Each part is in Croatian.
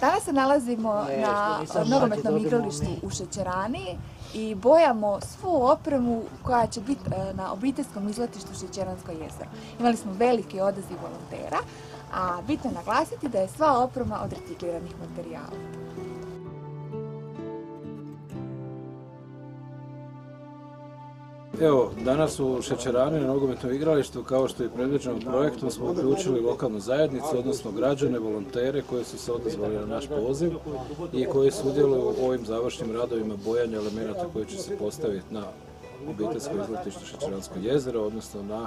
Danas se nalazimo na nogometnom igralištu u Šećerani i bojamo svu opremu koja će biti na obiteljskom izletištu Šećeransko jezero. Imali smo veliki odaziv volontera, a bitno je naglasiti da je sva oprema od recikliranih materijala. Evo, danas u Šećerani na nogometnom igralištu, kao što je predviđeno projektom, smo uključili lokalnu zajednicu, odnosno građane, volontere koji su se odazvali na naš poziv i koji sudjeluju u ovim završnim radovima bojanja elemenata koji će se postaviti na obiteljsko izletište Šećeransko jezero, odnosno na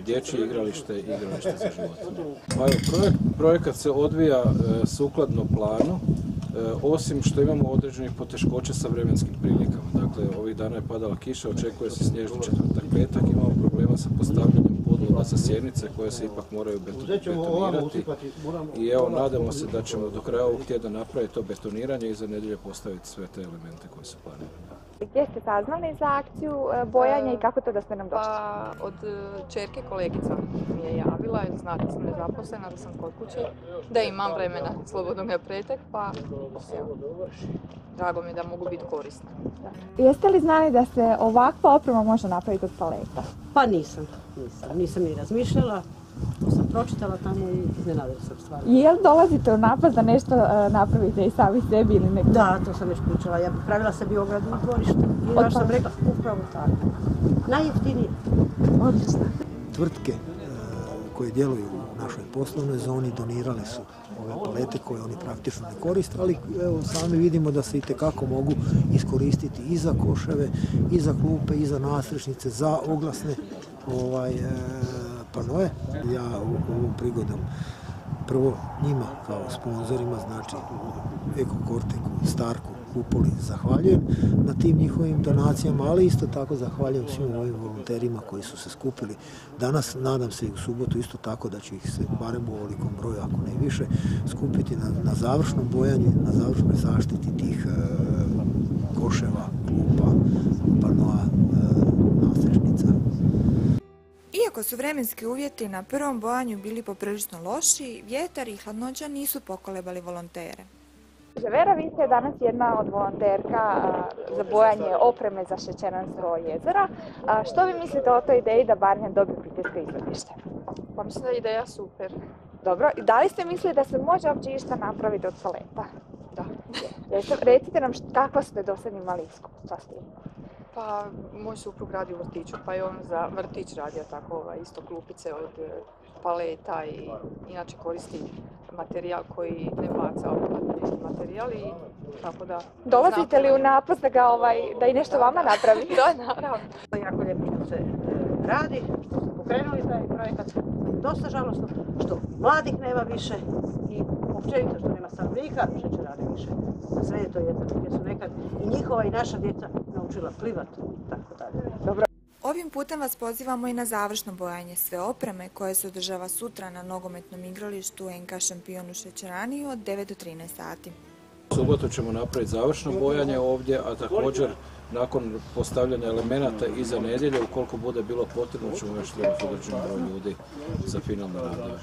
dječje igralište i igralište za životinje. Projekat se odvija sukladno planu, osim što imamo određenih poteškoća sa vremenskim prilikama. Dakle, ovih dana je padala kiša, očekuje se snježni četvrtak, petak, imamo problema sa postavljanjem podloga sa sjenice koje se ipak moraju betonirati i evo, nadamo se da ćemo do kraja ovog tjedna napraviti to betoniranje i za nedjelje postaviti sve te elemente koje su planirane. Gdje ste saznali za akciju bojanja i kako to da ste nam došli? Pa, od čerke kolegica mi je javila, jer zna da sam nezaposlena, da sam kod kuće, da imam vremena slobodnog na pretek, pa evo, drago mi je da mogu biti korisna. Jeste li znali da se ovakva oprema može napraviti od paleta? Pa nisam ni razmišljala. To sam pročitala tamo i iznenadila sam stvarno. Jel dolazite u napad da nešto napravite i sami sebi ili neko? Da, to sam već pričala. Ja pravila sebi ogradu u dvorištu i baš sam rekla upravo tako. Najjeftinije. Odlično. Tvrtke koje djeluju u našoj poslovnoj zoni donirale su ove palete koje oni praktično ne koriste, ali evo, sami vidimo da se itekako mogu iskoristiti i za koševe, i za klupe, i za nadstrešnice, za oglasne panoe. Ja ovom prigodom prvo njima kao sponzorima, znači Eko Korteku, Starku, Kupoli, zahvaljujem na tim njihovim donacijama, ali isto tako zahvaljujem svim ovim volonterima koji su se skupili danas, nadam se i u subotu isto tako da će ih se barem u ovolikom broju, ako ne više, skupiti na završnom bojanju, na završnoj zaštiti tih koševa, klupa, panoa, nadstrešnica. Iako su vremenski uvjeti na prvom bojanju bili poprilično loši, vjetar i hladnoća nisu pokolebali volontere. Vera, vi ste danas jedna od volonterka za bojanje opreme za Šećeransko jezero. Što vi mislite o toj ideji da Barnjan dobije obiteljsko izletište? Pa mislim da je ideja super. Dobro, i da li ste mislili da se može uopće išta napraviti od paleta? Da. Recite nam kakva ste do sad imali iskustva s tim? Pa, moj suprug radi u vrtiću, pa je on za vrtić radio tako isto klupice od paleta i inače koristi materijal koji ne baca materijal i tako da... Dolazite li u napad da i nešto vama napravi? Da, naravno. Jako lijepo što se radi, što su pokrenuli taj projekat, dosta žalostno, što mladih nema više i općenito što nema stanovnika, Šećerane više. Sve je to jedno gdje su nekad i njihova i naša djeca naučila plivati i tako dalje. Dobro. Ovim putem vas pozivamo i na završno bojanje sve opreme koje se održava sutra na nogometnom igralištu NK Šampion u Šećerani od 9 do 13 sati. U subotu ćemo napraviti završno bojanje ovdje, a također nakon postavljanja elemenata i za nedjelje, ukoliko bude bilo potrebno, ćemo još trebati određen broj ljudi za finalne radove.